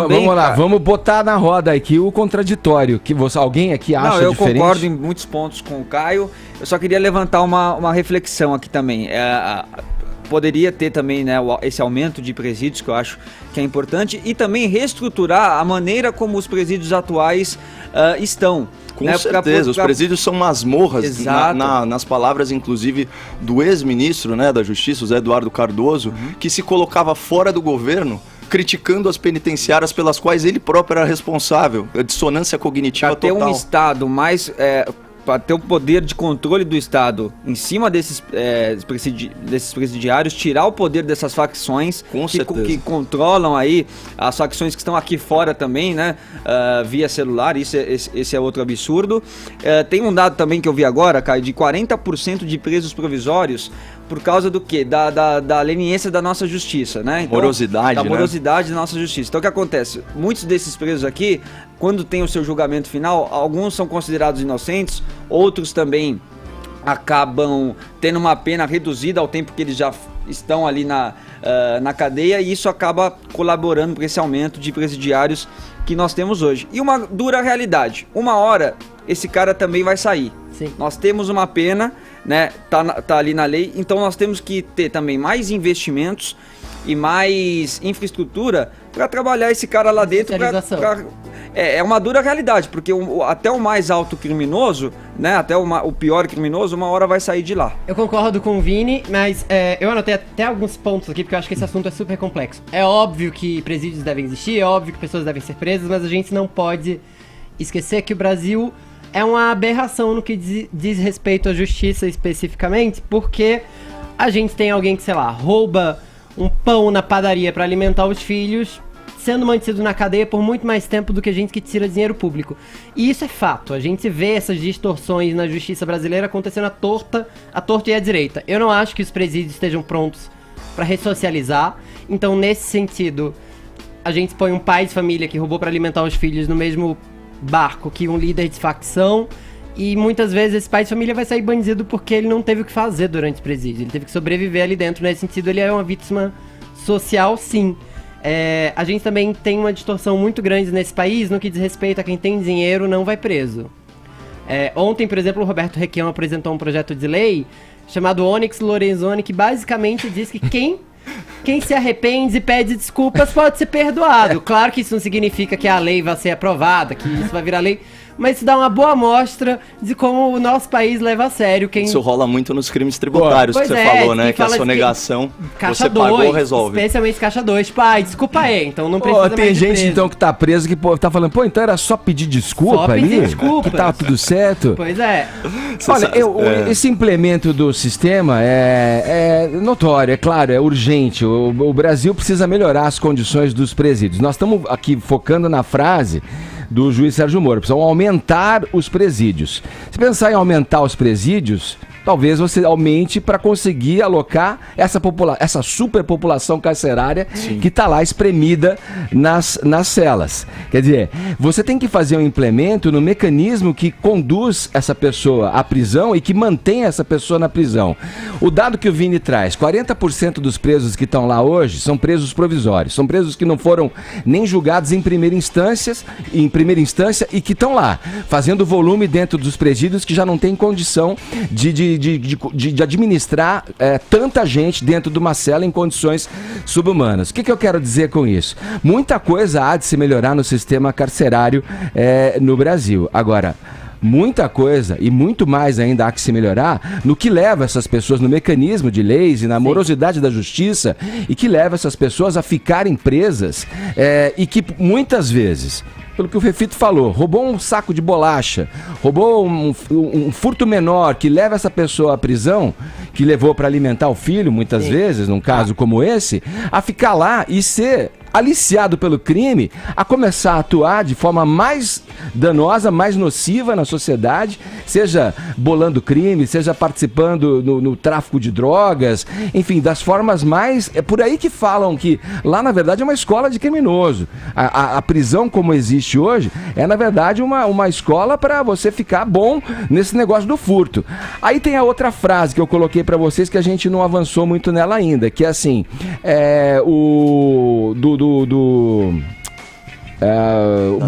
também... Vamos lá, cara, vamos botar na roda aqui o contraditório, que alguém aqui acha eu diferente? concordo em muitos pontos com o Caio. Eu só queria levantar uma reflexão aqui também. Poderia ter também, né, esse aumento de presídios, que eu acho que é importante, e também reestruturar a maneira como os presídios atuais estão. Com certeza, os presídios são masmorras, nas palavras, inclusive, do ex-ministro, né, da Justiça, o Zé Eduardo Cardoso, que se colocava fora do governo, criticando as penitenciárias pelas quais ele próprio era responsável. A dissonância cognitiva total. Para ter um Estado mais... para ter o poder de controle do Estado em cima desses presidiários, tirar o poder dessas facções que controlam aí as facções que estão aqui fora também, né, via celular. Esse é outro absurdo. Tem um dado também que eu vi agora, Caio, de 40% de presos provisórios por causa do quê? Da leniência da nossa justiça, né? Então, morosidade, da morosidade da nossa justiça. Então o que acontece? Muitos desses presos aqui, quando tem o seu julgamento final, alguns são considerados inocentes, outros também acabam tendo uma pena reduzida ao tempo que eles já estão ali na cadeia, e isso acaba colaborando para esse aumento de presidiários que nós temos hoje. E uma dura realidade, uma hora esse cara também vai sair. Sim. Nós temos uma pena, né, tá ali na lei, então nós temos que ter também mais investimentos e mais infraestrutura para trabalhar esse cara lá dentro. É uma dura realidade, porque até o mais alto criminoso, né, até o pior criminoso, uma hora vai sair de lá. Eu concordo com o Vini, mas eu anotei até alguns pontos aqui, porque eu acho que esse assunto é super complexo. É óbvio que presídios devem existir, é óbvio que pessoas devem ser presas, mas a gente não pode esquecer que o Brasil é uma aberração no que diz respeito à justiça especificamente, porque a gente tem alguém que, sei lá, rouba um pão na padaria para alimentar os filhos, sendo mantido na cadeia por muito mais tempo do que a gente que tira dinheiro público. E isso é fato. A gente vê essas distorções na justiça brasileira acontecendo à torta e à direita. Eu não acho que os presídios estejam prontos para ressocializar. Então, nesse sentido, a gente põe um pai de família que roubou para alimentar os filhos no mesmo barco que um líder de facção, e muitas vezes esse pai de família vai sair bandido porque ele não teve o que fazer durante o presídio. Ele teve que sobreviver ali dentro. Nesse sentido, ele é uma vítima social, sim. A gente também tem uma distorção muito grande nesse país no que diz respeito a quem tem dinheiro não vai preso. Ontem, por exemplo, o Roberto Requião apresentou um projeto de lei chamado Onyx Lorenzoni, que basicamente diz que quem se arrepende e pede desculpas pode ser perdoado. Claro que isso não significa que a lei vai ser aprovada, que isso vai virar lei, mas isso dá uma boa amostra de como o nosso país leva a sério quem... Isso rola muito nos crimes tributários que você falou, né? Que a sonegação, você pagou, resolve. Especialmente caixa 2. Pai, desculpa aí, então não precisa mais tem gente preso. Então que tá preso que tá falando, então era só pedir desculpa ali? Desculpa. Que tava tudo certo? Pois é. Olha, esse implemento do sistema é notório, é claro, é urgente. O Brasil precisa melhorar as condições dos presídios. Nós estamos aqui focando na frase do juiz Sérgio Moro, precisam aumentar os presídios. Se pensar em aumentar os presídios, talvez você aumente para conseguir alocar essa superpopulação carcerária que está lá espremida nas celas. Quer dizer, você tem que fazer um implemento no mecanismo que conduz essa pessoa à prisão e que mantém essa pessoa na prisão. O dado que o Vini traz, 40% dos presos que estão lá hoje são presos provisórios, são presos que não foram nem julgados em primeira instância e que estão lá, fazendo volume dentro dos presídios que já não tem condição de administrar tanta gente dentro de uma cela em condições subhumanas. O que eu quero dizer com isso? Muita coisa há de se melhorar no sistema carcerário no Brasil. Agora, muita coisa e muito mais ainda há que se melhorar no que leva essas pessoas, no mecanismo de leis e na morosidade da justiça, e que leva essas pessoas a ficarem presas e que muitas vezes, pelo que o Refito falou, roubou um saco de bolacha, roubou um furto menor que leva essa pessoa à prisão, que levou para alimentar o filho, muitas vezes, num caso como esse, a ficar lá e ser aliciado pelo crime, a começar a atuar de forma mais danosa, mais nociva na sociedade, seja bolando crime, seja participando no tráfico de drogas, enfim, das formas mais... É por aí que falam que lá, na verdade, é uma escola de criminoso. A prisão, como existe hoje, é, na verdade, uma escola para você ficar bom nesse negócio do furto. Aí tem a outra frase que eu coloquei para vocês, que a gente não avançou muito nela ainda, que é assim,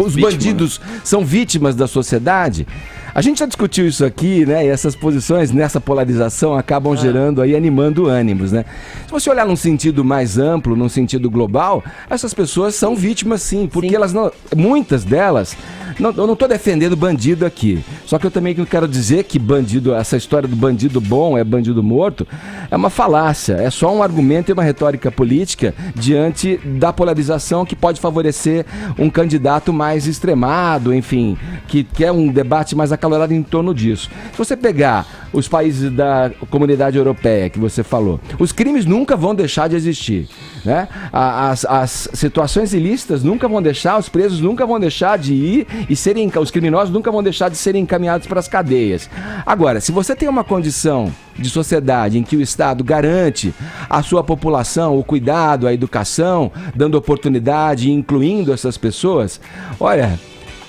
os bandidos são vítimas da sociedade. A gente já discutiu isso aqui, né? E essas posições nessa polarização acabam gerando aí, animando ânimos, né? Se você olhar num sentido mais amplo, num sentido global, essas pessoas são vítimas sim, porque elas não, muitas delas, eu não estou defendendo bandido aqui, só que eu também quero dizer que bandido, essa história do bandido bom é bandido morto, é uma falácia, é só um argumento e uma retórica política diante da polarização que pode favorecer um candidato mais extremado, enfim, que quer um debate mais acalorado em torno disso. Se você pegar os países da comunidade europeia que você falou, os crimes nunca vão deixar de existir, né? As situações ilícitas nunca vão deixar, os presos nunca vão deixar de ir e os criminosos nunca vão deixar de serem encaminhados para as cadeias. Agora, se você tem uma condição de sociedade em que o Estado garante à sua população o cuidado, a educação, dando oportunidade e incluindo essas pessoas, olha,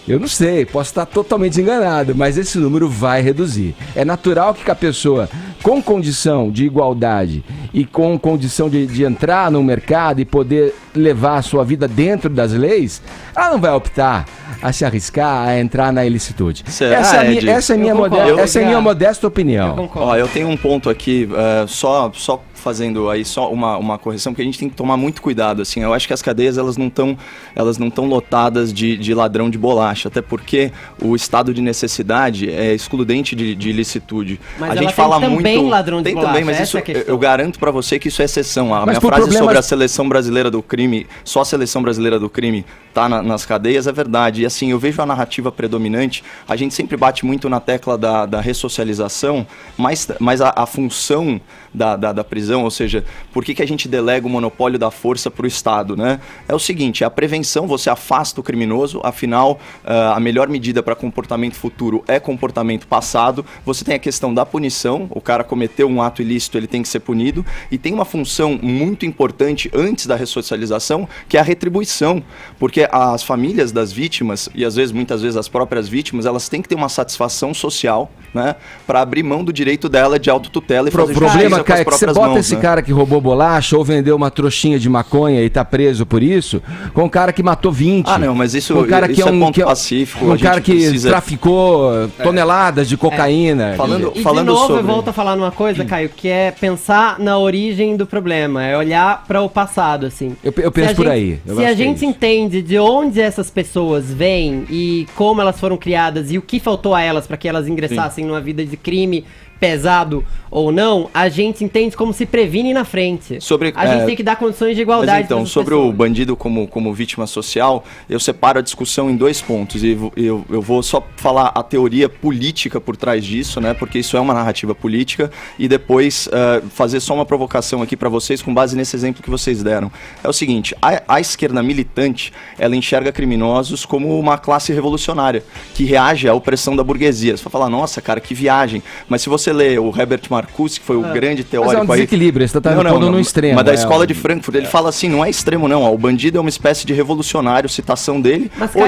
eu não sei, posso estar totalmente enganado, mas esse número vai reduzir. É natural que a pessoa com condição de igualdade e com condição de entrar no mercado e poder levar a sua vida dentro das leis, ela não vai optar a se arriscar a entrar na ilicitude. Essa é minha modesta opinião. Eu tenho um ponto aqui, só fazendo aí só uma correção, porque a gente tem que tomar muito cuidado, assim, eu acho que as cadeias elas não estão lotadas de ladrão de bolacha, até porque o estado de necessidade é excludente de ilicitude. Mas a gente fala muito... Tem ladrão de bolacha, também, mas isso, eu garanto pra você que isso é exceção. A minha frase sobre a seleção brasileira do crime, só a seleção brasileira do crime tá nas cadeias, é verdade. E assim, eu vejo a narrativa predominante, a gente sempre bate muito na tecla da ressocialização, mas a função da prisão, ou seja, por que a gente delega o monopólio da força para o Estado, né? É o seguinte, a prevenção, você afasta o criminoso, afinal, a melhor medida para comportamento futuro é comportamento passado, você tem a questão da punição, o cara cometeu um ato ilícito, ele tem que ser punido, e tem uma função muito importante antes da ressocialização, que é a retribuição, porque as famílias das vítimas, e muitas vezes as próprias vítimas, elas têm que ter uma satisfação social, né, para abrir mão do direito dela de autotutela e fazer justiça. Caio, que você bota esse cara que roubou bolacha ou vendeu uma trouxinha de maconha e tá preso por isso, com um cara que matou 20. Ah, não, mas isso, um cara que é ponto pacífico. Um cara que traficou toneladas de cocaína. Falando de novo, eu volto a falar numa coisa, Caio, que é pensar na origem do problema, é olhar para o passado, assim. Eu penso por aí. Se a gente entende de onde essas pessoas vêm e como elas foram criadas e o que faltou a elas para que elas ingressassem numa vida de crime pesado ou não, a gente entende como se previne na frente. A gente tem que dar condições de igualdade. Mas então, sobre o bandido como vítima social, eu separo a discussão em 2 pontos e eu vou só falar a teoria política por trás disso, né? Porque isso é uma narrativa política, e depois fazer só uma provocação aqui para vocês com base nesse exemplo que vocês deram. É o seguinte, a esquerda militante, ela enxerga criminosos como uma classe revolucionária que reage à opressão da burguesia. Você vai falar, nossa, cara, que viagem. Mas se você lê o Herbert Marcuse, que foi o grande teórico aí... Mas é um desequilíbrio, você está pondo no extremo. Mas da escola de Frankfurt, ele fala assim, não é extremo não, o bandido é uma espécie de revolucionário, citação dele. Mas, cara,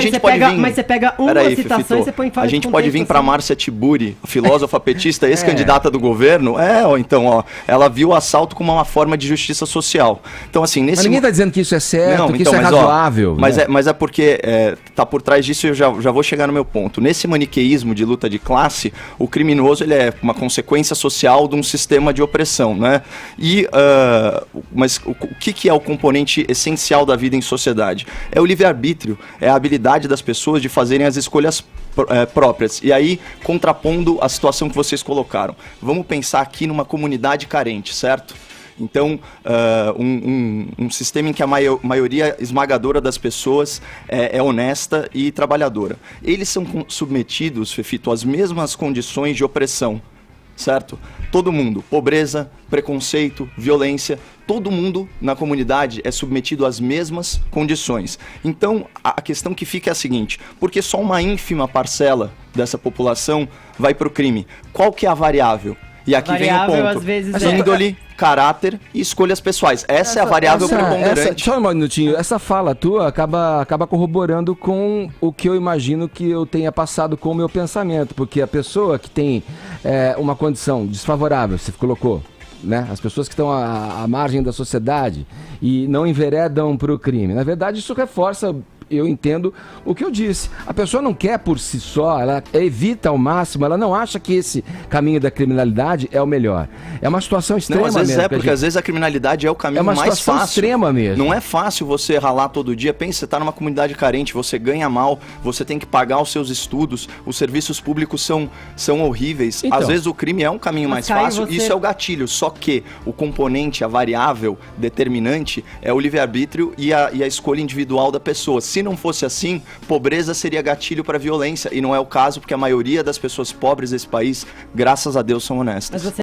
mas você pega uma citação e você põe em a gente pode vir para Márcia Tiburi, filósofa petista, ex-candidata do governo, ou então, ela viu o assalto como uma forma de justiça social. Então, assim, mas ninguém está dizendo que isso é certo, que isso é razoável. Mas é porque tá por trás disso, eu já vou chegar no meu ponto. Nesse maniqueísmo de luta de classe, o criminoso, ele é uma consequência social de um sistema de opressão, né? Mas o que é o componente essencial da vida em sociedade? É o livre-arbítrio, é a habilidade das pessoas de fazerem as escolhas próprias. E aí, contrapondo a situação que vocês colocaram. Vamos pensar aqui numa comunidade carente, certo? Então, um sistema em que a maioria esmagadora das pessoas é honesta e trabalhadora. Eles são submetidos, Fefito, às mesmas condições de opressão, certo? Todo mundo, pobreza, preconceito, violência, todo mundo na comunidade é submetido às mesmas condições. Então, a questão que fica é a seguinte, porque só uma ínfima parcela dessa população vai para o crime? Qual que é a variável? E aqui vem o ponto, índole, caráter e escolhas pessoais. Essa é a variável preponderante. Só um minutinho, essa fala tua acaba corroborando com o que eu imagino que eu tenha passado com o meu pensamento, porque a pessoa que tem uma condição desfavorável, você colocou, né? As pessoas que estão à margem da sociedade e não enveredam para o crime. Na verdade, isso reforça eu entendo o que eu disse. A pessoa não quer por si só, ela evita ao máximo, ela não acha que esse caminho da criminalidade é o melhor. É uma situação extrema mesmo. Às vezes porque às vezes a criminalidade é o caminho mais fácil. É uma situação extrema mesmo. Não é fácil você ralar todo dia. Pensa, você está numa comunidade carente, você ganha mal, você tem que pagar os seus estudos, os serviços públicos são horríveis. Então, às vezes o crime é um caminho mais fácil, isso é o gatilho. Só que o componente, a variável determinante é o livre-arbítrio e a escolha individual da pessoa. Se não fosse assim, pobreza seria gatilho para violência. E não é o caso, porque a maioria das pessoas pobres desse país, graças a Deus, são honestas.